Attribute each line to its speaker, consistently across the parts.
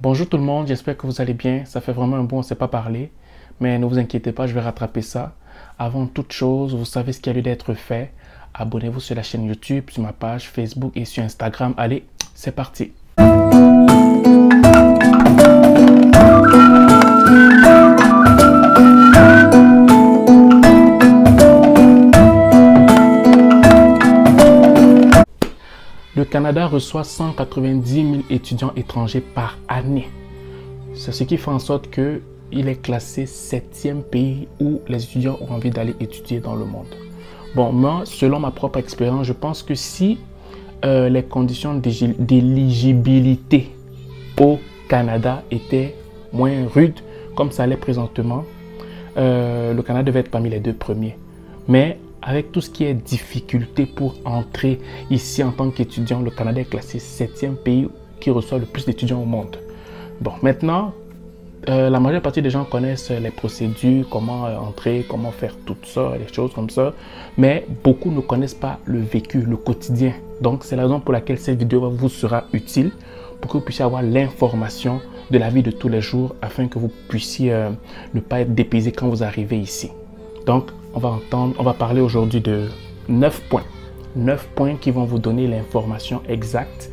Speaker 1: Bonjour tout le monde, j'espère que vous allez bien. Ça fait vraiment un bon, on ne s'est pas parlé. Mais ne vous inquiétez pas, je vais rattraper ça. Avant toute chose, vous savez ce qui a lieu d'être fait. Abonnez-vous sur la chaîne YouTube, sur ma page Facebook et sur Instagram. Allez, c'est parti. Le Canada reçoit 190 000 étudiants étrangers par année. C'est ce qui fait en sorte qu'il est classé 7e pays où les étudiants ont envie d'aller étudier dans le monde. Bon, moi, selon ma propre expérience, je pense que si les conditions d'éligibilité au Canada étaient moins rudes, comme ça l'est présentement, le Canada devait être parmi les 2 premiers. Mais avec tout ce qui est difficulté pour entrer ici en tant qu'étudiant, le Canada est classé 7e pays qui reçoit le plus d'étudiants au monde. Bon, maintenant, la majeure partie des gens connaissent les procédures, comment entrer, comment faire tout ça, les choses comme ça. Mais beaucoup ne connaissent pas le vécu, le quotidien. Donc, c'est la raison pour laquelle cette vidéo vous sera utile pour que vous puissiez avoir l'information de la vie de tous les jours afin que vous puissiez ne pas être dépaysé quand vous arrivez ici. Donc, on va parler aujourd'hui de 9 points. 9 points qui vont vous donner l'information exacte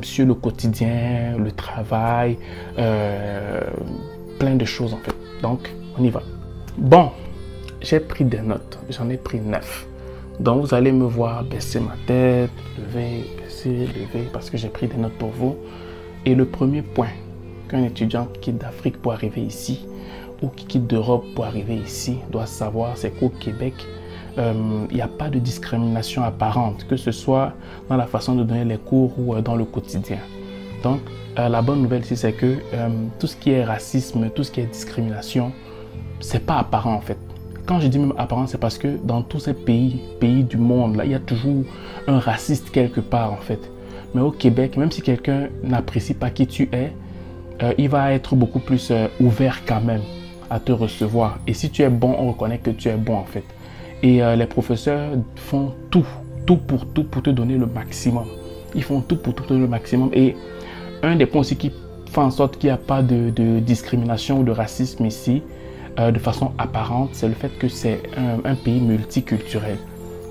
Speaker 1: sur le quotidien, le travail, plein de choses en fait. Donc, on y va. Bon, j'ai pris des notes. J'en ai pris 9. Donc, vous allez me voir baisser ma tête, lever, baisser, lever, parce que j'ai pris des notes pour vous. Et le premier point qu'un étudiant qui quitte d'Afrique pour arriver ici, ou qui quitte d'Europe pour arriver ici, doit savoir, c'est qu'au Québec, il n'y a pas de discrimination apparente, que ce soit dans la façon de donner les cours ou dans le quotidien. Donc, la bonne nouvelle ici, c'est que tout ce qui est racisme, tout ce qui est discrimination, c'est pas apparent en fait. Quand je dis même apparent, c'est parce que dans tous ces pays du monde, là, il y a toujours un raciste quelque part en fait. Mais au Québec, même si quelqu'un n'apprécie pas qui tu es, il va être beaucoup plus ouvert quand même à te recevoir. Et si tu es bon, on reconnaît que tu es bon en fait. Et les professeurs font tout pour te donner le maximum. Ils font tout pour te donner le maximum. Et un des points aussi qui fait en sorte qu'il n'y a pas de discrimination ou de racisme ici, de façon apparente, c'est le fait que c'est un pays multiculturel.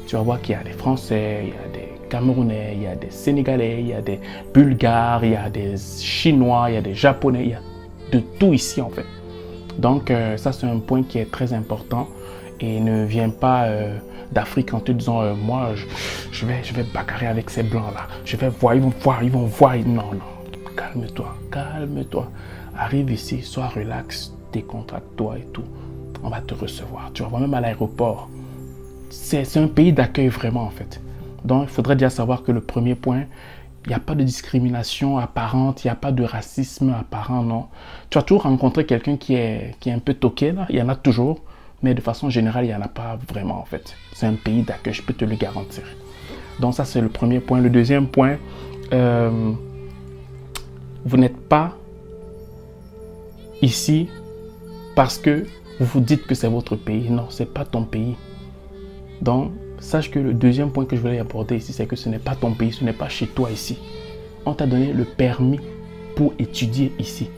Speaker 1: Tu vas voir qu'il y a des Français, il y a des Camerounais, il y a des Sénégalais, il y a des Bulgares, il y a des Chinois, il y a des Japonais, il y a de tout ici en fait. Donc ça c'est un point qui est très important et ne viens pas d'Afrique en te disant moi je vais bagarrer avec ces blancs là, je vais voir, ils vont voir, non, calme-toi, calme-toi, arrive ici, sois relax, décontracte-toi et tout, on va te recevoir, tu vas voir même à l'aéroport, c'est un pays d'accueil vraiment en fait. Donc il faudrait déjà savoir que le premier point, il n'y a pas de discrimination apparente, il n'y a pas de racisme apparent, non. Tu vas toujours rencontrer quelqu'un qui est un peu toqué, là. Il y en a toujours, mais de façon générale, il n'y en a pas vraiment en fait. C'est un pays d'accueil, je peux te le garantir. Donc ça, c'est le premier point. Le deuxième point, vous n'êtes pas ici parce que vous vous dites que c'est votre pays. Non, ce n'est pas ton pays. Donc, sache que le deuxième point que je voulais aborder ici, c'est que ce n'est pas ton pays, ce n'est pas chez toi ici. On t'a donné le permis pour étudier ici.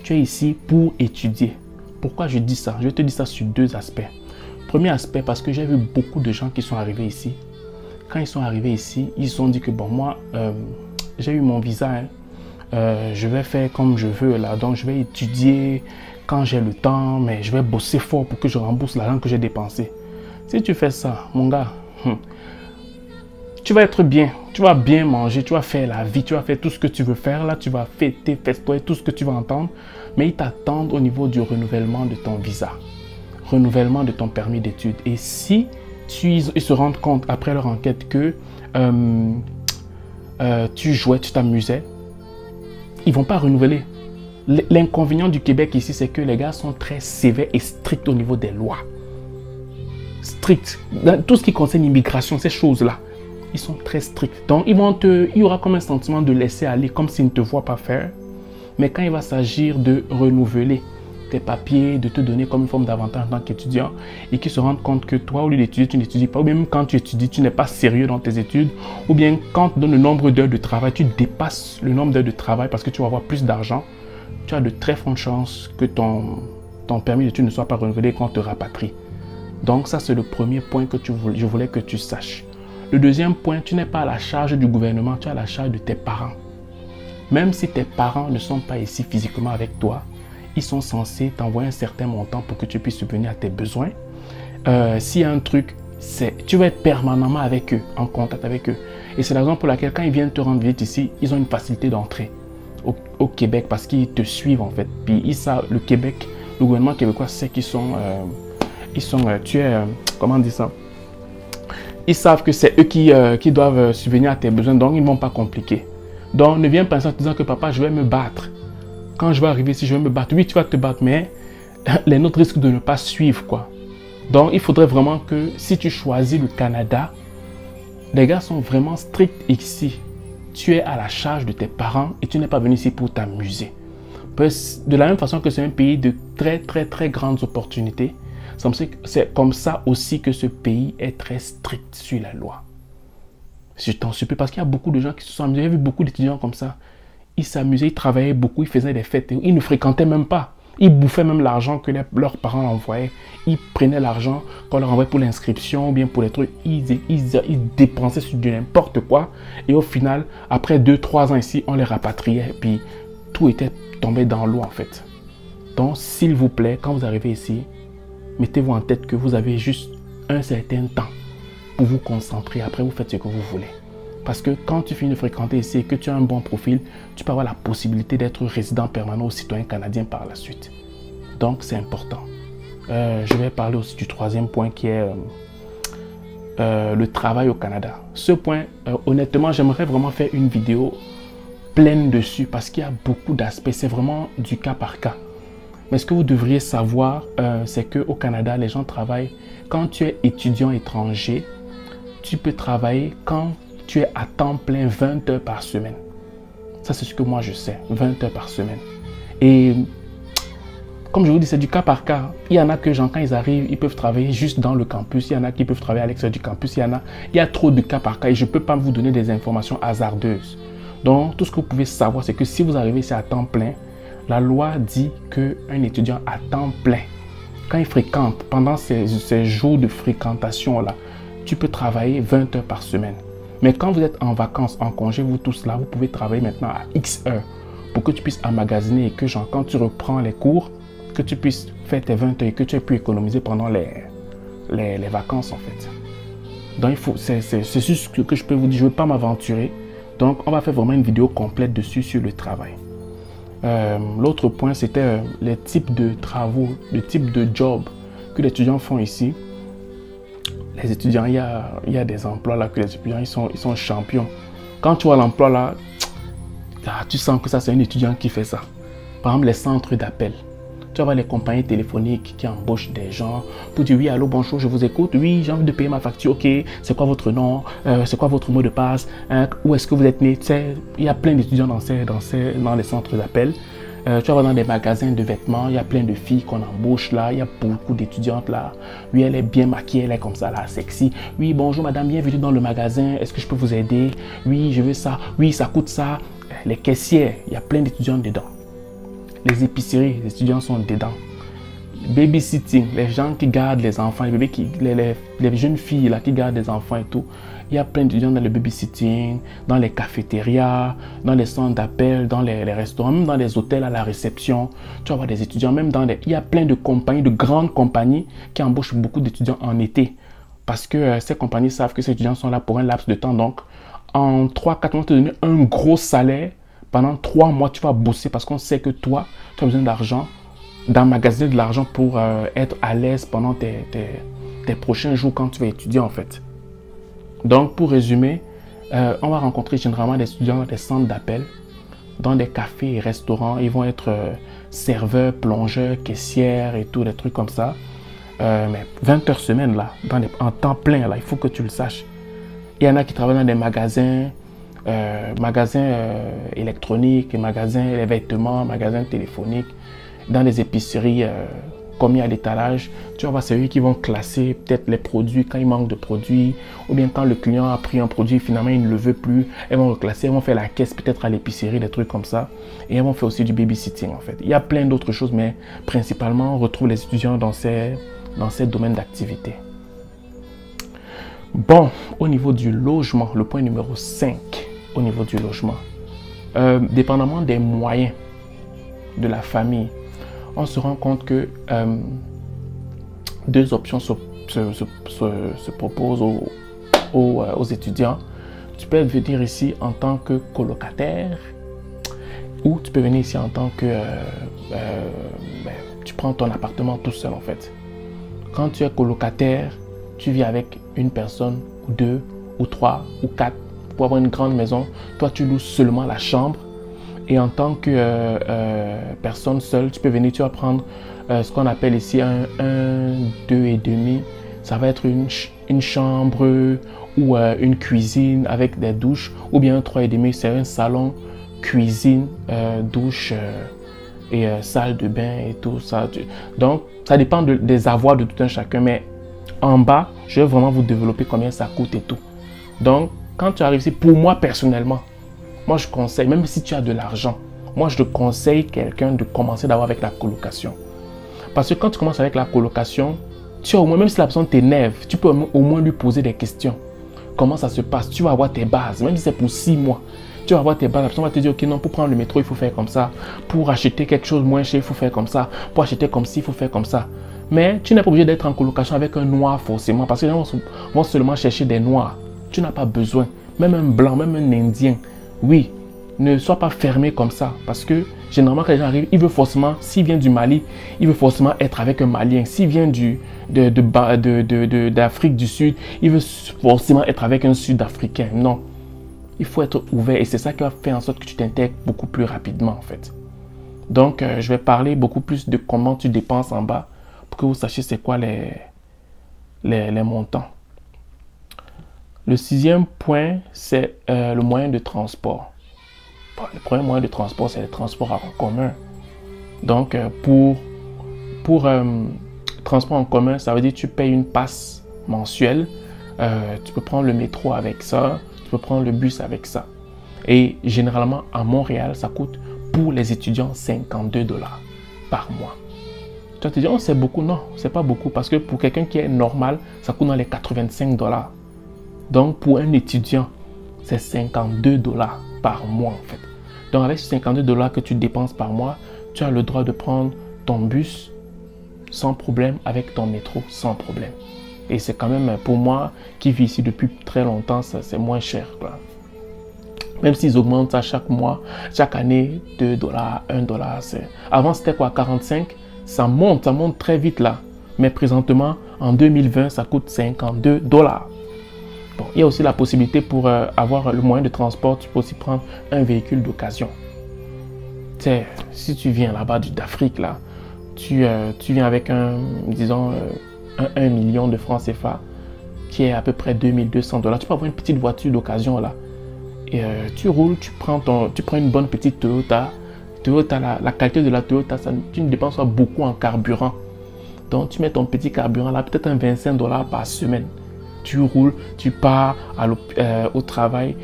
Speaker 1: Tu es ici pour étudier. Pourquoi je dis ça? Je vais te dire ça sur 2 aspects. Premier aspect, parce que j'ai vu beaucoup de gens qui sont arrivés ici. Quand ils sont arrivés ici, ils se sont dit que bon, moi, j'ai eu mon visa, hein. Je vais faire comme je veux là. Donc, je vais étudier quand j'ai le temps, mais je vais bosser fort pour que je rembourse l'argent que j'ai dépensé. Si tu fais ça, mon gars, tu vas être bien, tu vas bien manger, tu vas faire la vie, tu vas faire tout ce que tu veux faire là, tu vas fêter, festoyer, tout ce que tu vas entendre, mais ils t'attendent au niveau du renouvellement de ton visa, renouvellement de ton permis d'études. Et si ils se rendent compte après leur enquête que tu jouais, tu t'amusais, ils ne vont pas renouveler. L'inconvénient du Québec ici, c'est que les gars sont très sévères et stricts au niveau des lois. Stricts. Dans tout ce qui concerne l'immigration, ces choses-là, ils sont très stricts. Donc, il y aura comme un sentiment de laisser aller, comme s'ils ne te voient pas faire. Mais quand il va s'agir de renouveler, tes papiers, de te donner comme une forme d'avantage en tant qu'étudiant et qui se rendent compte que toi, au lieu d'étudier, tu n'étudies pas, ou même quand tu étudies, tu n'es pas sérieux dans tes études, ou bien quand dans le nombre d'heures de travail, tu dépasses le nombre d'heures de travail parce que tu vas avoir plus d'argent, tu as de très fortes chances que ton permis d'études ne soit pas renouvelé quand on te rapatrie. Donc ça, c'est le premier point que je voulais que tu saches. Le deuxième point, tu n'es pas à la charge du gouvernement, tu es à la charge de tes parents. Même si tes parents ne sont pas ici physiquement avec toi, ils sont censés t'envoyer un certain montant pour que tu puisses subvenir à tes besoins. S'il y a un truc, tu vas être permanemment avec eux, en contact avec eux. Et c'est la raison pour laquelle quand ils viennent te rendre visite ici, ils ont une facilité d'entrée au Québec parce qu'ils te suivent en fait. Puis ils savent, le Québec, le gouvernement québécois sait qu'ils sont, comment on dit ça? Ils savent que c'est eux qui doivent subvenir à tes besoins, donc ils ne vont pas compliquer. Donc ne viens pas en disant que papa, je vais me battre. Quand je vais arriver ici, je vais me battre. Oui, tu vas te battre, mais les nôtres risquent de ne pas suivre, quoi. Donc il faudrait vraiment que si tu choisis le Canada, les gars sont vraiment stricts ici. Tu es à la charge de tes parents et tu n'es pas venu ici pour t'amuser. De la même façon que c'est un pays de très, très, très grandes opportunités, c'est comme ça aussi que ce pays est très strict sur la loi. Je t'en supplie parce qu'il y a beaucoup de gens qui se sont amusés. J'ai vu beaucoup d'étudiants comme ça. Ils s'amusaient, ils travaillaient beaucoup, ils faisaient des fêtes. Ils ne fréquentaient même pas. Ils bouffaient même l'argent que leurs parents envoyaient. Ils prenaient l'argent qu'on leur envoyait pour l'inscription ou bien pour les trucs. Ils dépensaient sur du n'importe quoi. Et au final, après 2-3 ans ici, on les rapatriait. Et puis tout était tombé dans l'eau en fait. Donc s'il vous plaît, quand vous arrivez ici, mettez-vous en tête que vous avez juste un certain temps pour vous concentrer. Après, vous faites ce que vous voulez. Parce que quand tu finis de fréquenter ici et que tu as un bon profil, tu peux avoir la possibilité d'être résident permanent ou citoyen canadien par la suite. Donc, c'est important. Je vais parler aussi du troisième point qui est le travail au Canada. Ce point, honnêtement, j'aimerais vraiment faire une vidéo pleine dessus parce qu'il y a beaucoup d'aspects. C'est vraiment du cas par cas. Mais ce que vous devriez savoir, c'est qu'au Canada, les gens travaillent. Quand tu es étudiant étranger, tu peux travailler quand tu es à temps plein 20 heures par semaine. Ça, c'est ce que moi je sais, 20 heures par semaine. Et comme je vous dis, c'est du cas par cas. Il y en a que, quand ils arrivent, ils peuvent travailler juste dans le campus. Il y en a qui peuvent travailler à l'extérieur du campus. Il y a trop de cas par cas et je ne peux pas vous donner des informations hasardeuses. Donc, tout ce que vous pouvez savoir, c'est que si vous arrivez ici à temps plein, la loi dit qu'un étudiant à temps plein, quand il fréquente, pendant ces jours de fréquentation-là, tu peux travailler 20 heures par semaine. Mais quand vous êtes en vacances, en congé, vous tous là, vous pouvez travailler maintenant à X heures pour que tu puisses emmagasiner et que quand tu reprends les cours, que tu puisses faire tes 20 heures et que tu aies pu économiser pendant les vacances en fait. Donc c'est juste ce que je peux vous dire, je ne veux pas m'aventurer. Donc on va faire vraiment une vidéo complète dessus sur le travail. L'autre point, c'était les types de travaux, les types de jobs que les étudiants font ici. Les étudiants, il y a des emplois là que les étudiants ils sont champions. Quand tu vois l'emploi là, tu sens que ça c'est un étudiant qui fait ça. Par exemple, les centres d'appel. Tu vas voir les compagnies téléphoniques qui embauchent des gens pour dire oui, allô, bonjour, je vous écoute. Oui, j'ai envie de payer ma facture. Ok, c'est quoi votre nom? C'est quoi votre mot de passe? Où est-ce que vous êtes né? Il y a plein d'étudiants dans les centres d'appel. Tu vas voir dans des magasins de vêtements, il y a plein de filles qu'on embauche là. Il y a beaucoup d'étudiantes là. Oui, elle est bien maquillée, elle est comme ça là, sexy. Oui, bonjour madame, bienvenue dans le magasin. Est-ce que je peux vous aider? Oui, je veux ça. Oui, ça coûte ça. Les caissières, il y a plein d'étudiants dedans. Les épiceries, les étudiants sont dedans. Babysitting, les gens qui gardent les enfants, les bébés les jeunes filles là qui gardent les enfants et tout. Il y a plein d'étudiants dans le babysitting, dans les cafétérias, dans les centres d'appel, dans les restaurants, même dans les hôtels à la réception. Tu vas voir des étudiants, même il y a plein de compagnies, de grandes compagnies qui embauchent beaucoup d'étudiants en été. Parce que ces compagnies savent que ces étudiants sont là pour un laps de temps. Donc, en 3-4 mois, te donner un gros salaire. Pendant 3 mois, tu vas bosser parce qu'on sait que toi, tu as besoin d'argent, d'emmagasiner de l'argent pour être à l'aise pendant tes prochains jours quand tu vas étudier en fait. Donc, pour résumer, on va rencontrer généralement des étudiants dans des centres d'appel, dans des cafés et restaurants. Ils vont être serveurs, plongeurs, caissières et tout, des trucs comme ça. Mais 20 heures semaine là, en temps plein là, il faut que tu le saches. Il y en a qui travaillent dans des magasins, électroniques, magasins les vêtements, magasins téléphoniques. Dans les épiceries, comme il y a l'étalage, tu vas voir, c'est eux qui vont classer peut-être les produits quand il manque de produits, ou bien quand le client a pris un produit, finalement il ne le veut plus, elles vont le classer, elles vont faire la caisse peut-être à l'épicerie, des trucs comme ça, et elles vont faire aussi du babysitting en fait. Il y a plein d'autres choses, mais principalement on retrouve les étudiants dans ces domaines d'activité. Bon, au niveau du logement, le point numéro 5, au niveau du logement, dépendamment des moyens de la famille, on se rend compte que deux options se proposent aux étudiants. Tu peux venir ici en tant que colocataire ou tu peux venir ici en tant que... tu prends ton appartement tout seul en fait. Quand tu es colocataire, tu vis avec une personne ou deux ou trois ou quatre pour avoir une grande maison. Toi, tu loues seulement la chambre. Et en tant que personne seule, tu peux venir, tu vas prendre ce qu'on appelle ici un 2,5. Ça va être une chambre ou une cuisine avec des douches. Ou bien un 3,5, c'est un salon, cuisine, douche et salle de bain et tout ça. Donc, ça dépend des avoirs de tout un chacun. Mais en bas, je vais vraiment vous développer combien ça coûte et tout. Donc, quand tu arrives ici, pour moi personnellement, moi, je conseille, même si tu as de l'argent, moi, je te conseille quelqu'un de commencer d'abord avec la colocation. Parce que quand tu commences avec la colocation, tu as au moins, même si la personne t'énerve, tu peux au moins lui poser des questions. Comment ça se passe? Tu vas avoir tes bases, même si c'est pour 6 mois. Tu vas avoir tes bases, la personne va te dire, ok, non, pour prendre le métro, il faut faire comme ça. Pour acheter quelque chose moins cher, il faut faire comme ça. Pour acheter comme ci, il faut faire comme ça. Mais tu n'es pas obligé d'être en colocation avec un noir forcément, parce que les gens vont seulement chercher des noirs. Tu n'as pas besoin. Même un blanc, même un indien. Oui, ne sois pas fermé comme ça parce que généralement quand les gens arrivent, il veut forcément, s'il vient du Mali, il veut forcément être avec un Malien. S'il vient d'Afrique du Sud, il veut forcément être avec un Sud-Africain. Non, il faut être ouvert et c'est ça qui va faire en sorte que tu t'intègres beaucoup plus rapidement en fait. Donc, je vais parler beaucoup plus de comment tu dépenses en bas pour que vous sachiez c'est quoi les montants. Le 6e point, c'est le moyen de transport. Bon, le premier moyen de transport, c'est le transport en commun. Donc, pour transport en commun, ça veut dire que tu payes une passe mensuelle. Tu peux prendre le métro avec ça. Tu peux prendre le bus avec ça. Et généralement, à Montréal, ça coûte pour les étudiants 52 $ par mois. Tu vas te dire, oh, c'est beaucoup. Non, c'est pas beaucoup parce que pour quelqu'un qui est normal, ça coûte dans les 85 $. Donc, pour un étudiant, c'est 52 $ par mois en fait. Donc, avec ces 52 $ que tu dépenses par mois, tu as le droit de prendre ton bus sans problème avec ton métro sans problème. Et c'est quand même, pour moi, qui vis ici depuis très longtemps, c'est moins cher, quoi. Même s'ils augmentent ça chaque mois, chaque année, 2 $, 1 $. Avant, c'était quoi, 45 $? Ça monte très vite là. Mais présentement, en 2020, ça coûte 52 $. Bon, il y a aussi la possibilité pour avoir le moyen de transport, tu peux aussi prendre un véhicule d'occasion. Tu sais, si tu viens là-bas d'Afrique, là, tu viens avec disons, 1 million de francs CFA, qui est à peu près 2200 $. Tu peux avoir une petite voiture d'occasion là. Et tu roules, tu prends une bonne petite Toyota. Toyota, la qualité de la Toyota, tu ne dépenses pas beaucoup en carburant. Donc, tu mets ton petit carburant là, peut-être un 25 $ par semaine. Tu roules, tu pars au travail,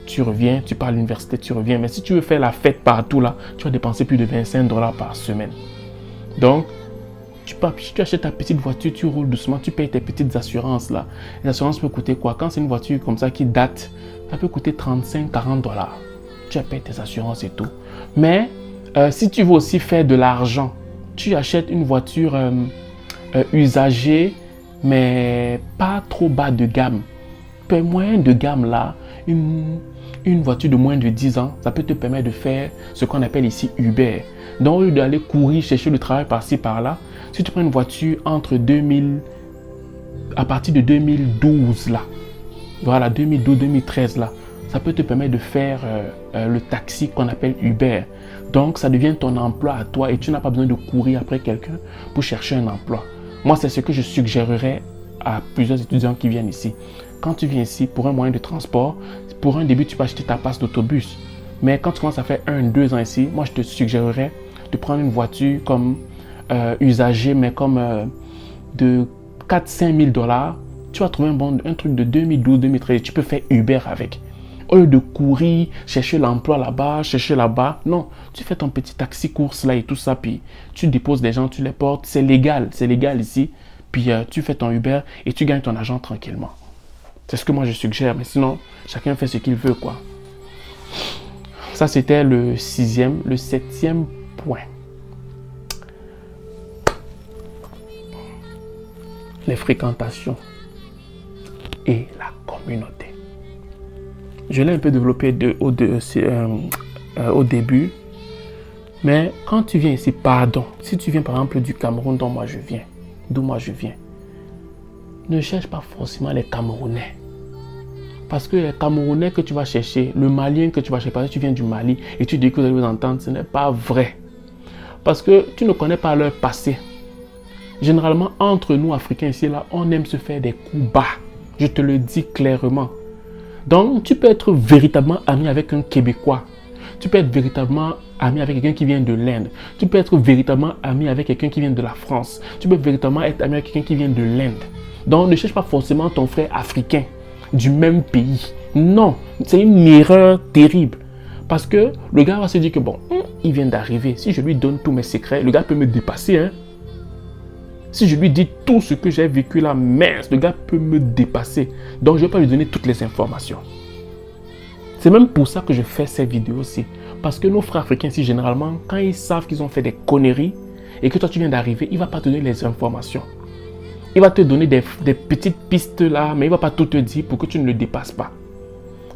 Speaker 1: tu reviens, tu pars à l'université, tu reviens. Mais si tu veux faire la fête partout là, tu vas dépenser plus de 25 $ par semaine. Donc, si tu achètes ta petite voiture, tu roules doucement, tu payes tes petites assurances là. Les assurances peuvent coûter quoi? Quand c'est une voiture comme ça qui date, ça peut coûter 35-40 $. Tu payes tes assurances et tout. Mais si tu veux aussi faire de l'argent, tu achètes une voiture usagée, mais pas trop bas de gamme. Moyen de gamme là, une voiture de moins de 10 ans, ça peut te permettre de faire ce qu'on appelle ici Uber. Donc, au lieu d'aller courir, chercher le travail par-ci, par-là, si tu prends une voiture à partir de 2012 là, voilà, 2012-2013 là, ça peut te permettre de faire le taxi qu'on appelle Uber. Donc, ça devient ton emploi à toi et tu n'as pas besoin de courir après quelqu'un pour chercher un emploi. Moi, c'est ce que je suggérerais à plusieurs étudiants qui viennent ici. Quand tu viens ici pour un moyen de transport, pour un début, tu peux acheter ta passe d'autobus. Mais quand tu commences à faire 1-2 ans ici, moi, je te suggérerais de prendre une voiture comme usagée, mais comme de 4-5 000 $, tu vas trouver un truc de 2012-2013. Tu peux faire Uber avec. Au lieu de courir, chercher l'emploi là-bas, chercher là-bas. Non, tu fais ton petit taxi course là et tout ça. Puis tu déposes des gens, tu les portes. C'est légal ici. Puis tu fais ton Uber et tu gagnes ton argent tranquillement. C'est ce que moi je suggère. Mais sinon, chacun fait ce qu'il veut, quoi. Ça, c'était le 6e. Le 7e point. Les fréquentations et la communauté. Je l'ai un peu développé au début. Mais quand tu viens ici, pardon, si tu viens par exemple du Cameroun d'où moi je viens, ne cherche pas forcément les Camerounais. Parce que les Camerounais que tu vas chercher, le Malien que tu vas chercher, parce que tu viens du Mali et tu dis que vous allez vous entendre, ce n'est pas vrai. Parce que tu ne connais pas leur passé. Généralement, entre nous, Africains, ici, là, on aime se faire des coups bas. Je te le dis clairement. Donc, tu peux être véritablement ami avec un Québécois. Tu peux être véritablement ami avec quelqu'un qui vient de l'Inde. Tu peux être véritablement ami avec quelqu'un qui vient de la France. Tu peux véritablement être ami avec quelqu'un qui vient de l'Inde. Donc, ne cherche pas forcément ton frère africain du même pays. Non, c'est une erreur terrible. Parce que le gars va se dire que bon, il vient d'arriver. Si je lui donne tous mes secrets, le gars peut me dépasser, hein. Si je lui dis tout ce que j'ai vécu là, mince, le gars peut me dépasser. Donc, je ne vais pas lui donner toutes les informations. C'est même pour ça que je fais ces vidéos-ci. Parce que nos frères africains, ici, généralement, quand ils savent qu'ils ont fait des conneries et que toi, tu viens d'arriver, il ne va pas te donner les informations. Il va te donner des petites pistes là, mais il ne va pas tout te dire pour que tu ne le dépasses pas.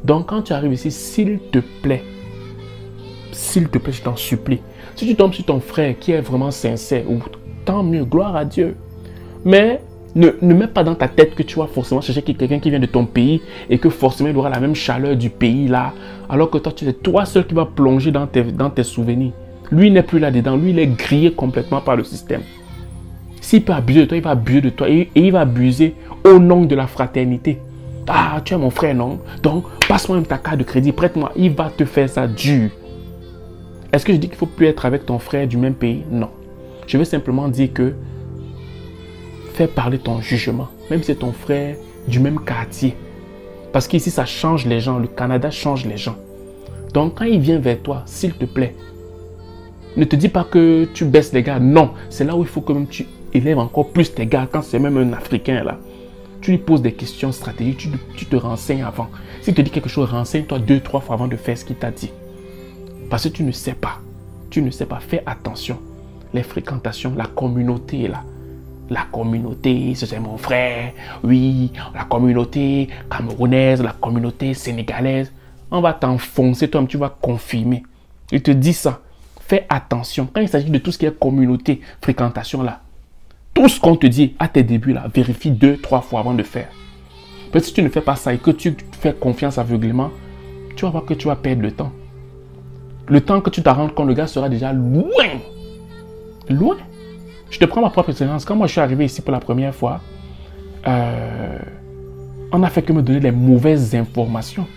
Speaker 1: Donc, quand tu arrives ici, s'il te plaît, je t'en supplie. Si tu tombes sur ton frère qui est vraiment sincère, tant mieux, gloire à Dieu. Mais ne mets pas dans ta tête que tu vas forcément chercher quelqu'un qui vient de ton pays et que forcément il aura la même chaleur du pays là. Alors que toi, tu es toi seul qui va plonger dans tes souvenirs. Lui n'est plus là-dedans. Lui, il est grillé complètement par le système. S'il peut abuser de toi, il va abuser de toi et il va abuser au nom de la fraternité. Ah, tu es mon frère, non? Donc, passe-moi ta carte de crédit, prête-moi. Il va te faire ça dur. Est-ce que je dis qu'il ne faut plus être avec ton frère du même pays? Non. Je veux simplement dire que fais parler ton jugement, même si c'est ton frère du même quartier. Parce qu'ici, ça change les gens. Le Canada change les gens. Donc, quand il vient vers toi, s'il te plaît, ne te dis pas que tu baisses les gars. Non, c'est là où il faut que même tu élèves encore plus tes gars. Quand c'est même un Africain là, tu lui poses des questions stratégiques, tu te renseignes avant. S'il te dit quelque chose, renseigne-toi 2-3 fois avant de faire ce qu'il t'a dit. Parce que tu ne sais pas. Tu ne sais pas. Fais attention. Les fréquentations, la communauté là. La communauté, c'est mon frère. Oui, la communauté camerounaise, la communauté sénégalaise. On va t'enfoncer, toi, tu vas confirmer. Il te dit ça. Fais attention. Quand il s'agit de tout ce qui est communauté, fréquentation là, tout ce qu'on te dit à tes débuts là, vérifie 2-3 fois avant de faire. Parce que si tu ne fais pas ça et que tu fais confiance aveuglément, tu vas voir que tu vas perdre le temps. Le temps que tu te rends compte, le gars sera déjà loin. Loin. Je te prends ma propre expérience. Quand moi je suis arrivé ici pour la première fois, on n'a fait que me donner les mauvaises informations.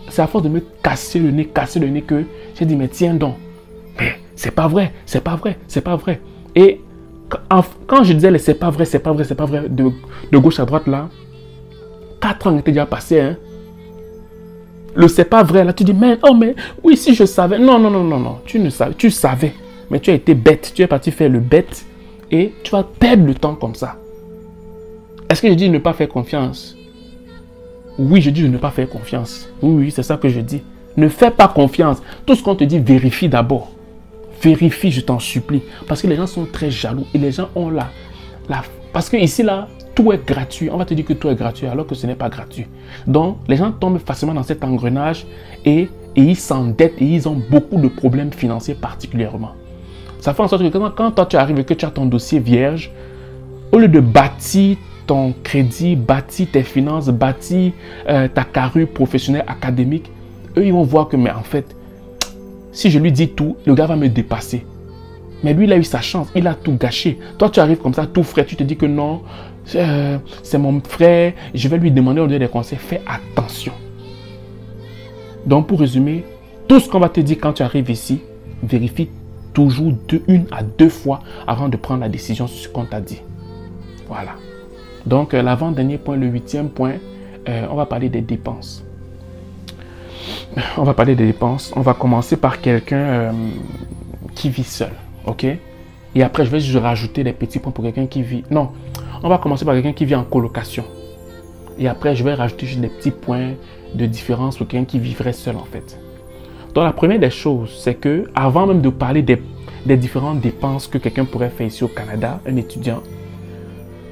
Speaker 1: C'est à force de me casser le nez que j'ai dit, mais tiens donc, mais c'est pas vrai, c'est pas vrai, c'est pas vrai. Et quand je disais c'est pas vrai, c'est pas vrai, c'est pas vrai, de gauche à droite là, 4 ans étaient déjà passés, hein. Le c'est pas vrai là, tu dis, mais oh mais oui si je savais, non, tu ne savais, tu savais, mais tu as été bête, tu es parti faire le bête et tu vas perdre le temps comme ça. Est-ce que je dis ne pas faire confiance? Oui, je dis de ne pas faire confiance. Oui, c'est ça que je dis. Ne fais pas confiance. Tout ce qu'on te dit, vérifie d'abord. Vérifie, je t'en supplie. Parce que les gens sont très jaloux et les gens ont parce que ici là, tout est gratuit. On va te dire que tout est gratuit alors que ce n'est pas gratuit. Donc, les gens tombent facilement dans cet engrenage et ils s'endettent et ils ont beaucoup de problèmes financiers particulièrement. Ça fait en sorte que quand toi tu arrives et que tu as ton dossier vierge, au lieu de bâtir ton crédit, bâtir tes finances, bâtir ta carrure professionnelle, académique, eux ils vont voir que mais en fait, si je lui dis tout, le gars va me dépasser. Mais lui, il a eu sa chance, il a tout gâché. Toi, tu arrives comme ça, tout frais, tu te dis que non, c'est mon frère, je vais lui demander au lieu des conseils. Fais attention. Donc, pour résumer, tout ce qu'on va te dire quand tu arrives ici, vérifie toujours une à deux fois avant de prendre la décision sur ce qu'on t'a dit. Voilà. Donc, l'avant-dernier point, le 8e point, on va parler des dépenses. On va parler des dépenses. On va commencer par quelqu'un qui vit seul. OK? Et après, je vais juste rajouter des petits points pour quelqu'un qui vit... Non, on va commencer par quelqu'un qui vit en colocation. Et après, je vais rajouter juste des petits points de différence pour quelqu'un qui vivrait seul, en fait. Donc, la première des choses, c'est que avant même de parler des différentes dépenses que quelqu'un pourrait faire ici au Canada, un étudiant,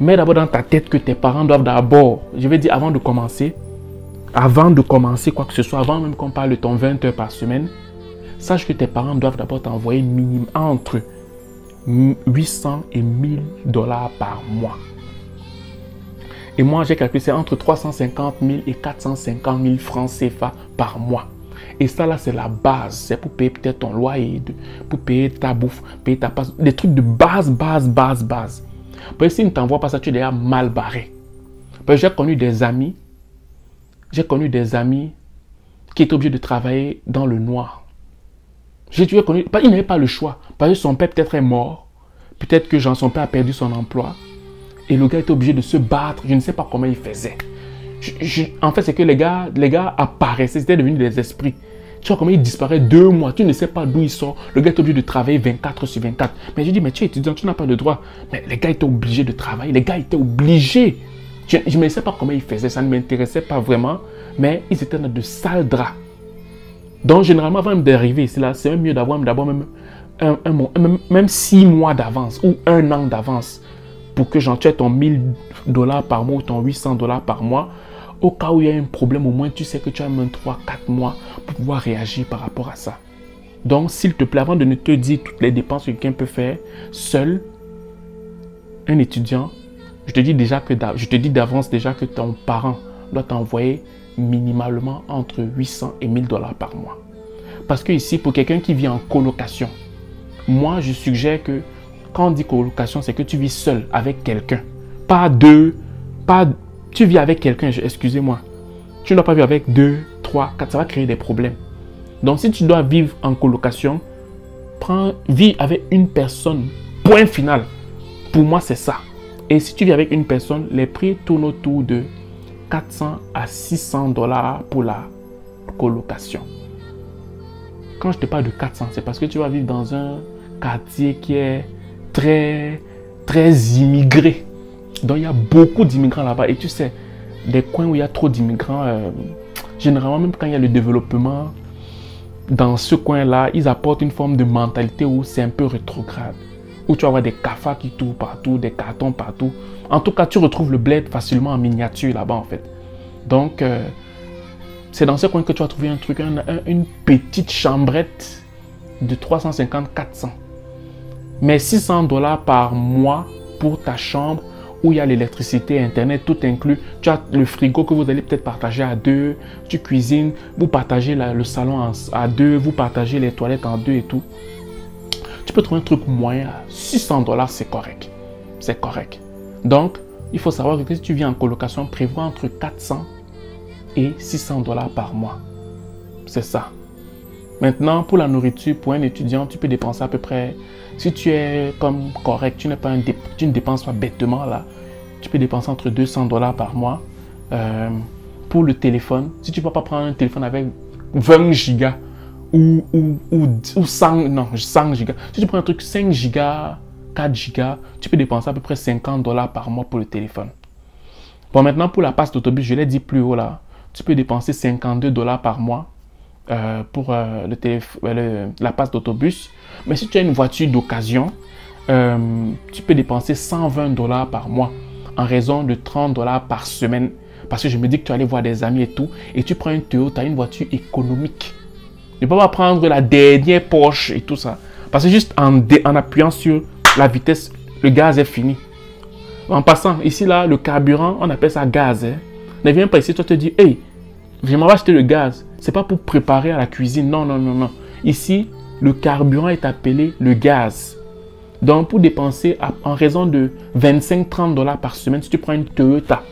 Speaker 1: mets d'abord dans ta tête que tes parents doivent d'abord, je vais dire avant de commencer quoi que ce soit, avant même qu'on parle de ton 20 heures par semaine, sache que tes parents doivent d'abord t'envoyer minimum entre 800 et 1000 dollars par mois. Et moi, j'ai calculé, c'est entre 350 000 et 450 000 francs CFA par mois. Et ça, là, c'est la base. C'est pour payer peut-être ton loyer, pour payer ta bouffe, payer ta passe. Des trucs de base. Parce que s'ils ne t'envoient pas ça, tu es déjà mal barré. Parce que j'ai connu des amis qui étaient obligés de travailler dans le noir. Ils n'avaient pas le choix. Parce que son père peut-être est mort. Peut-être que son père a perdu son emploi. Et le gars était obligé de se battre. Je ne sais pas comment il faisait. En fait, c'est que les gars apparaissaient. C'était devenu des esprits. Tu vois comment il disparaît 2 mois. Tu ne sais pas d'où il sort. Le gars est obligé de travailler 24 sur 24. Mais je dis, mais tu es étudiant, tu n'as pas de droit. Mais les gars étaient obligés de travailler. Les gars étaient obligés. Je ne sais pas comment ils faisaient. Ça ne m'intéressait pas vraiment. Mais ils étaient dans de sales draps. Donc, généralement, avant même d'arriver ici, là, c'est même mieux d'avoir même 6 mois d'avance ou 1 an d'avance pour que tu aies ton 1000 dollars par mois ou ton 800 dollars par mois. Au cas où il y a un problème, au moins, tu sais que tu as même 3-4 mois pour pouvoir réagir par rapport à ça. Donc, s'il te plaît, avant de ne te dire toutes les dépenses que quelqu'un peut faire, seul, un étudiant, je te dis d'avance déjà que ton parent doit t'envoyer minimalement entre 800 et 1000 dollars par mois. Parce que ici, pour quelqu'un qui vit en colocation, moi, je suggère que quand on dit colocation, c'est que tu vis seul avec quelqu'un. Tu vis avec quelqu'un, excusez-moi. Tu ne dois pas vivre avec 2, 3, 4, ça va créer des problèmes. Donc, si tu dois vivre en colocation, vis avec une personne. Point final. Pour moi, c'est ça. Et si tu vis avec une personne, les prix tournent autour de 400 à 600 dollars pour la colocation. Quand je te parle de 400, c'est parce que tu vas vivre dans un quartier qui est très immigré. Donc, il y a beaucoup d'immigrants là-bas. Et tu sais, des coins où il y a trop d'immigrants, généralement, même quand il y a le développement, dans ce coin-là, ils apportent une forme de mentalité où c'est un peu rétrograde. Où tu vas avoir des cafards qui tournent partout, des cartons partout. En tout cas, tu retrouves le bled facilement en miniature là-bas, en fait. Donc, c'est dans ce coin que tu vas trouver un truc, une petite chambrette de 350-400. Mais 600 dollars par mois pour ta chambre, où il y a l'électricité, Internet, tout inclus. Tu as le frigo que vous allez peut-être partager à 2. Tu cuisines, vous partagez le salon à 2. Vous partagez les toilettes en 2 et tout. Tu peux trouver un truc moyen. 600 dollars, c'est correct. C'est correct. Donc, il faut savoir que si tu vis en colocation, prévois entre 400 et 600 dollars par mois. C'est ça. Maintenant, pour la nourriture, pour un étudiant, tu peux dépenser à peu près... Si tu es comme correct, tu ne dépenses pas bêtement là, tu peux dépenser entre 200 dollars par mois. Pour le téléphone, si tu ne peux pas prendre un téléphone avec 20 gigas ou 100 gigas, si tu prends un truc 5 gigas, 4 gigas, tu peux dépenser à peu près 50 dollars par mois pour le téléphone. Bon, maintenant pour la passe d'autobus, je l'ai dit plus haut là, tu peux dépenser 52 dollars par mois. Pour la passe d'autobus. Mais si tu as une voiture d'occasion, tu peux dépenser 120 dollars par mois en raison de 30 dollars par semaine. Parce que je me dis que tu vas aller voir des amis et tout. Et tu prends une Toyota, une voiture économique. Ne peux pas prendre la dernière Porsche et tout ça. Parce que juste en appuyant sur la vitesse, le gaz est fini. En passant, ici là, le carburant, on appelle ça gaz. Hein. Ne viens pas ici, toi te dis, hey, j'aimerais acheter le gaz. C'est pas pour préparer à la cuisine. Non. Ici, le carburant est appelé le gaz. Donc, pour dépenser en raison de 25-30 dollars par semaine, si tu prends une Toyota,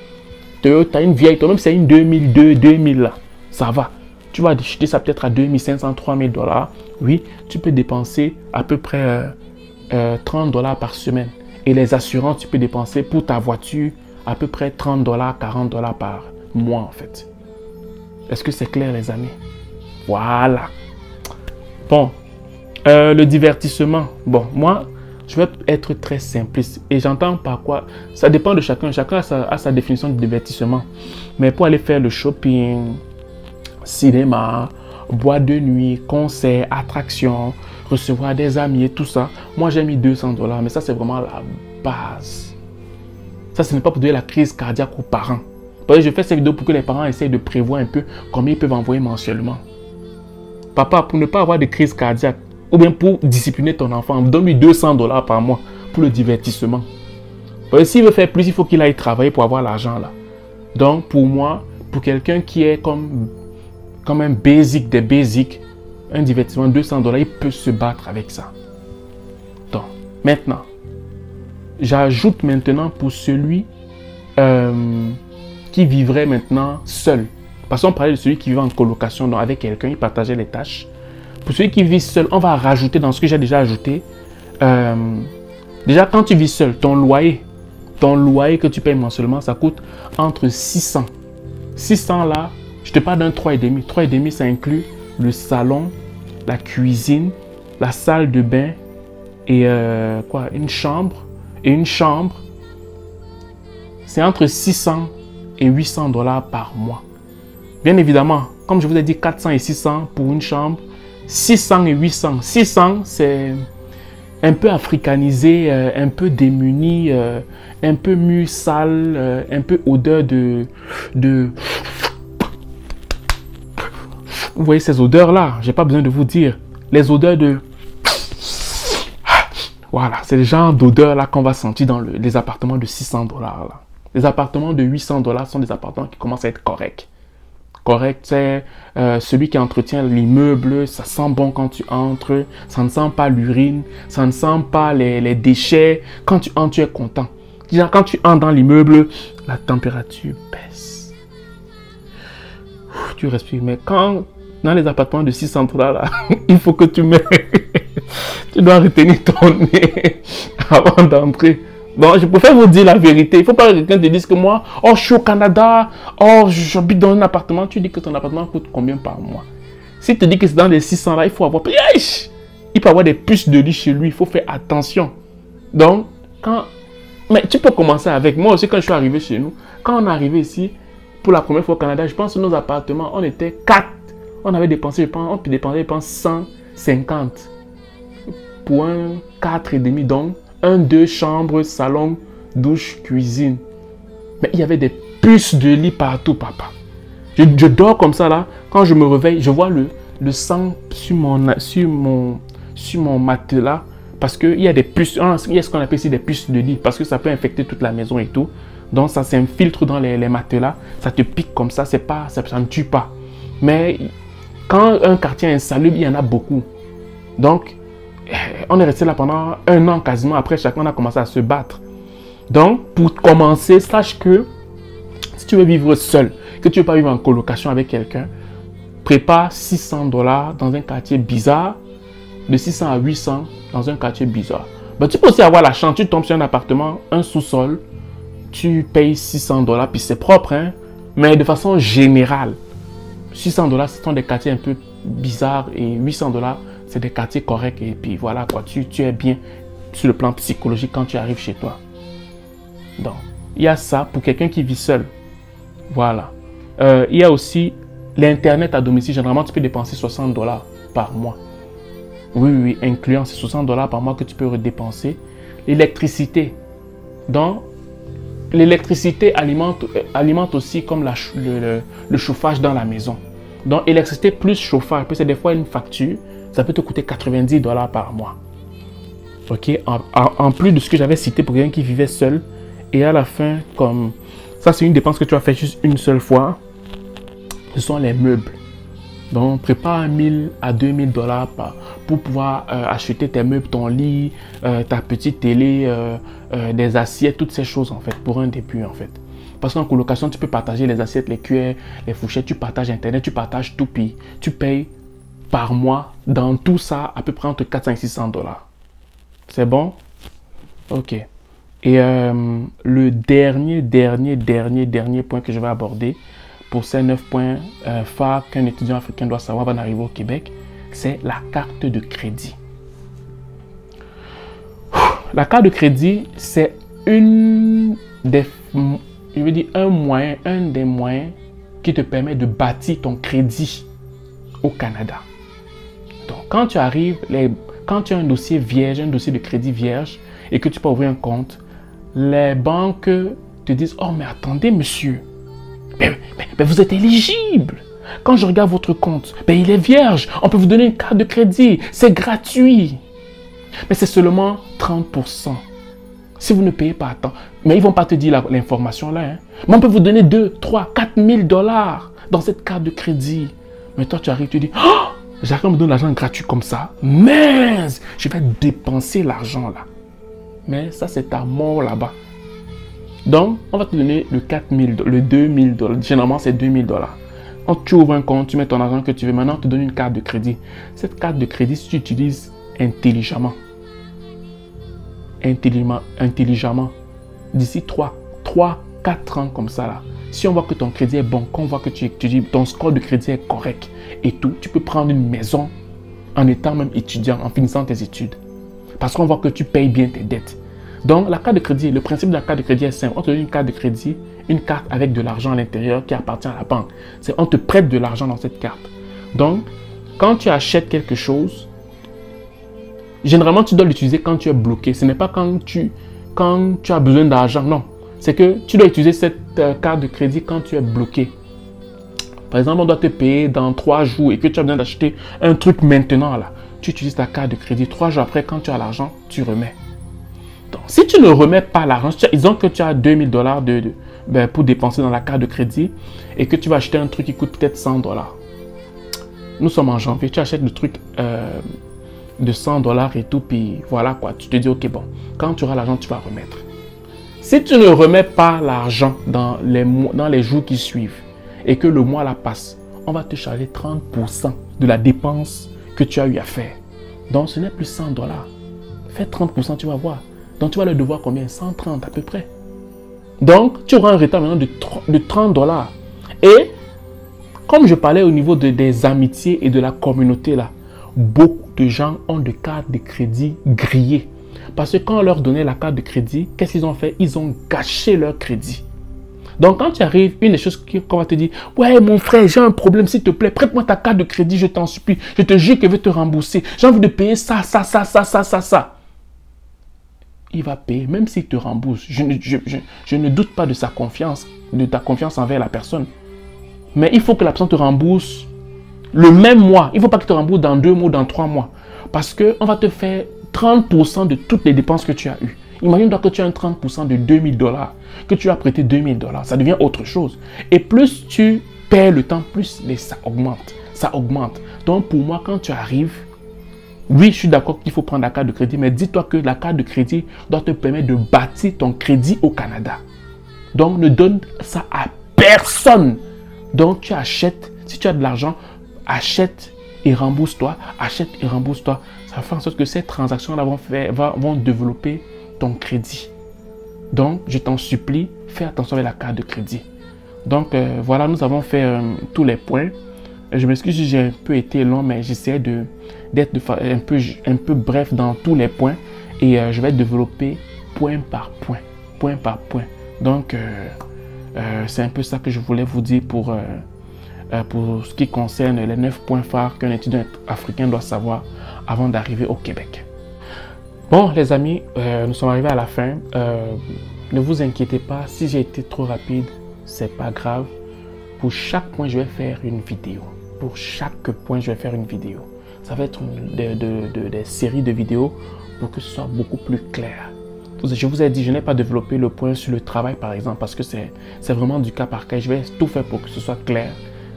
Speaker 1: une vieille, toi même c'est une 2002, 2000 là, ça va. tu vas acheter ça peut-être à 2500, 3000 dollars. Oui, tu peux dépenser à peu près 30 dollars par semaine. Et les assurances, tu peux dépenser pour ta voiture à peu près 30 dollars, 40 dollars par mois en fait. Est-ce que c'est clair les amis? Voilà. Bon, le divertissement. Bon, moi, je vais être très simpliste. Et j'entends par quoi? Ça dépend de chacun. Chacun a sa définition de divertissement. Mais pour aller faire le shopping, cinéma, boîte de nuit, concert, attraction, recevoir des amis et tout ça, moi j'ai mis 200 dollars. Mais ça, c'est vraiment la base. Ça, ce n'est pas pour donner la crise cardiaque aux parents. Parce que je fais cette vidéo pour que les parents essayent de prévoir un peu combien ils peuvent envoyer mensuellement. Papa, pour ne pas avoir de crise cardiaque, ou bien pour discipliner ton enfant, donne-lui 200 dollars par mois pour le divertissement. Parce que s'il veut faire plus, il faut qu'il aille travailler pour avoir l'argent là. Donc, pour moi, pour quelqu'un qui est comme un basic des basics, un divertissement de 200 dollars, il peut se battre avec ça. Donc, maintenant, j'ajoute maintenant pour celui qui vivrait maintenant seul. Parce qu'on parlait de celui qui vivait en colocation, donc avec quelqu'un, il partageait les tâches. Pour celui qui vit seul, on va rajouter dans ce que j'ai déjà ajouté. Déjà, quand tu vis seul, ton loyer que tu payes mensuellement, ça coûte entre 600. 600 là, je te parle d'un 3,5. 3,5, ça inclut le salon, la cuisine, la salle de bain et une chambre. Et une chambre, c'est entre 600 et 800 dollars par mois. Bien évidemment, comme je vous ai dit, 400 et 600 pour une chambre. 600 et 800. 600, c'est un peu africanisé, un peu démuni, un peu mu sale, un peu odeur de... Vous voyez ces odeurs-là, j'ai pas besoin de vous dire. Les odeurs de... Voilà, c'est le genre d'odeur-là qu'on va sentir dans les appartements de 600 dollars. Les appartements de 800 dollars sont des appartements qui commencent à être corrects. Correct, c'est celui qui entretient l'immeuble, ça sent bon quand tu entres, ça ne sent pas l'urine, ça ne sent pas les déchets. Quand tu entres, tu es content. Quand tu entres dans l'immeuble, la température baisse. Tu respires, mais quand dans les appartements de 600 dollars, là, il faut que tu mets... tu dois retenir ton nez avant d'entrer. Donc, je préfère vous dire la vérité. Il ne faut pas que quelqu'un te dise que moi, oh, je suis au Canada, oh, j'habite dans un appartement. Tu dis que ton appartement coûte combien par mois? Si tu dis que c'est dans les 600 là, il faut avoir... Il peut avoir des puces de lit chez lui. Il faut faire attention. Donc, mais tu peux commencer avec moi aussi quand je suis arrivé chez nous. Quand on est arrivé ici, pour la première fois au Canada, je pense que nos appartements, on était 4. On avait dépensé, on peut dépenser, 150 pour un 4,5. Donc, 2 chambres, salon, douche, cuisine. Mais il y avait des puces de lit partout, papa. Je dors comme ça là. Quand je me réveille, je vois le sang sur mon matelas. Parce qu'il y a des puces. Il y a ce qu'on appelle ici des puces de lit. Parce que ça peut infecter toute la maison et tout. Donc ça s'infiltre dans les matelas. Ça te pique comme ça. Ça ne tue pas. Mais quand un quartier est insalubre, il y en a beaucoup. Donc, on est resté là pendant 1 an quasiment. Après, chacun a commencé à se battre. Donc, pour commencer, sache que si tu veux vivre seul, que tu ne veux pas vivre en colocation avec quelqu'un, prépare 600 dollars dans un quartier bizarre, de 600 à 800 dans un quartier bizarre. Ben, tu peux aussi avoir la chance, tu tombes sur un appartement, un sous-sol, tu payes 600 dollars, puis c'est propre, hein, mais de façon générale. 600 dollars, ce sont des quartiers un peu bizarres et 800 dollars, c'est des quartiers corrects et puis voilà quoi, tu es bien sur le plan psychologique quand tu arrives chez toi. Donc, il y a ça pour quelqu'un qui vit seul. Voilà. Il y a aussi l'Internet à domicile. Généralement, tu peux dépenser 60 dollars par mois. Oui, incluant ces 60 dollars par mois que tu peux redépenser. L'électricité. Donc, l'électricité alimente aussi comme le chauffage dans la maison. Donc, électricité plus chauffage, parce que des fois une facture, ça peut te coûter 90 dollars par mois. Ok, en plus de ce que j'avais cité pour quelqu'un qui vivait seul. Et à la fin, comme ça, c'est une dépense que tu as fait juste une seule fois. Ce sont les meubles. Donc, prépare 1000 à 2000 dollars pour pouvoir acheter tes meubles, ton lit, ta petite télé, des assiettes, toutes ces choses en fait, pour un début en fait. Parce qu'en colocation, tu peux partager les assiettes, les cuillères, les fourchettes, tu partages Internet, tu partages tout, puis tu payes par mois dans tout ça à peu près entre 400 et 600 dollars. C'est bon? Ok. Et le dernier point que je vais aborder pour ces 9 points phares qu'un étudiant africain doit savoir avant d'arriver au Québec, c'est la carte de crédit. La carte de crédit, c'est un des moyens qui te permet de bâtir ton crédit au Canada. Donc, quand tu arrives, quand tu as un dossier vierge, un dossier de crédit vierge, et que tu peux ouvrir un compte, les banques te disent « Oh, mais attendez, monsieur, mais vous êtes éligible. Quand je regarde votre compte, il est vierge. On peut vous donner une carte de crédit. C'est gratuit. Mais c'est seulement 30%. Si vous ne payez pas à temps. Mais ils ne vont pas te dire l'information là. Hein. Mais on peut vous donner 2, 3, 4 000 dollars dans cette carte de crédit. Mais toi, tu arrives, tu dis « Oh, j'arrive à me donner l'argent gratuit comme ça. Mince, je vais dépenser l'argent là. » Mais ça, c'est ta mort là-bas. Donc, on va te donner le 4 000, le 2 000 dollars. Généralement, c'est 2 000 dollars. Quand tu ouvres un compte, tu mets ton argent que tu veux. Maintenant, on te donne une carte de crédit. Cette carte de crédit, si tu utilises intelligemment, d'ici 3, 4 ans comme ça, là, si on voit que ton crédit est bon, qu'on voit que ton score de crédit est correct et tout, tu peux prendre une maison en étant même étudiant, en finissant tes études. Parce qu'on voit que tu payes bien tes dettes. Donc, la carte de crédit, le principe de la carte de crédit est simple. On te donne une carte de crédit, une carte avec de l'argent à l'intérieur qui appartient à la banque. On te prête de l'argent dans cette carte. Donc, quand tu achètes quelque chose, généralement, tu dois l'utiliser quand tu es bloqué. Ce n'est pas quand tu as besoin d'argent, non. C'est que tu dois utiliser cette carte de crédit quand tu es bloqué. Par exemple, on doit te payer dans 3 jours et que tu as besoin d'acheter un truc maintenant, là. Tu utilises ta carte de crédit. 3 jours après, quand tu as l'argent, tu remets. Donc, si tu ne remets pas l'argent, disons que tu as 2 000 dollars pour dépenser dans la carte de crédit et que tu vas acheter un truc qui coûte peut-être 100 dollars. Nous sommes en janvier, tu achètes le truc de 100 dollars et tout, puis voilà quoi. Tu te dis, ok, bon, quand tu auras l'argent, tu vas remettre. Si tu ne remets pas l'argent dans les jours qui suivent et que le mois là passe, on va te charger 30% de la dépense que tu as eu à faire. Donc, ce n'est plus 100 dollars. Fais 30%, tu vas voir. Donc, tu vas le devoir combien? 130 à peu près. Donc, tu auras un retard maintenant de 30 dollars. Et, comme je parlais au niveau des amitiés et de la communauté là, beaucoup de gens ont des cartes de crédit grillées. Parce que quand on leur donnait la carte de crédit, qu'est-ce qu'ils ont fait? Ils ont gâché leur crédit. Donc, quand tu arrives, une des choses qu'on va te dire, ouais, mon frère, j'ai un problème, s'il te plaît, prête-moi ta carte de crédit, je t'en supplie. Je te jure que je vais te rembourser. J'ai envie de payer ça. Il va payer, même s'il te rembourse. Je ne doute pas de sa confiance, de ta confiance envers la personne. Mais il faut que la personne te rembourse le même mois. Il ne faut pas qu'il te rembourse dans 2 mois ou dans 3 mois. Parce qu'on va te faire 30% de toutes les dépenses que tu as eues. Imagine-toi que tu as un 30% de 2 000 dollars, que tu as prêté 2 000 dollars. Ça devient autre chose. Et plus tu perds le temps, plus ça augmente. Ça augmente. Donc pour moi, quand tu arrives, oui, je suis d'accord qu'il faut prendre la carte de crédit, mais dis-toi que la carte de crédit doit te permettre de bâtir ton crédit au Canada. Donc ne donne ça à personne. Donc tu achètes, si tu as de l'argent, achète et rembourse-toi, achète et rembourse-toi. Ça fait en sorte que ces transactions-là vont développer ton crédit. Donc, je t'en supplie, fais attention avec la carte de crédit. Donc, voilà, nous avons fait tous les points. Je m'excuse si j'ai un peu été long, mais j'essaie d'être un peu bref dans tous les points. Et je vais développer point par point. Donc, c'est un peu ça que je voulais vous dire pour ce qui concerne les 9 points phares qu'un étudiant africain doit savoir avant d'arriver au Québec. Bon, les amis, nous sommes arrivés à la fin. Ne vous inquiétez pas, si j'ai été trop rapide, c'est pas grave. Pour chaque point, je vais faire une vidéo. Pour chaque point, je vais faire une vidéo. Ça va être des séries de vidéos pour que ce soit beaucoup plus clair. Je vous ai dit, je n'ai pas développé le point sur le travail, par exemple, parce que c'est vraiment du cas par cas. Je vais tout faire pour que ce soit clair.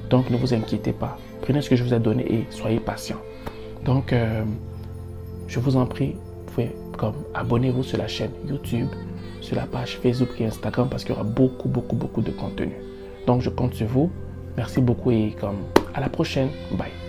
Speaker 1: Donc, ne vous inquiétez pas. Prenez ce que je vous ai donné et soyez patient. Donc, je vous en prie, vous pouvez abonnez-vous sur la chaîne YouTube, sur la page Facebook et Instagram parce qu'il y aura beaucoup de contenu. Donc, je compte sur vous. Merci beaucoup et à la prochaine. Bye.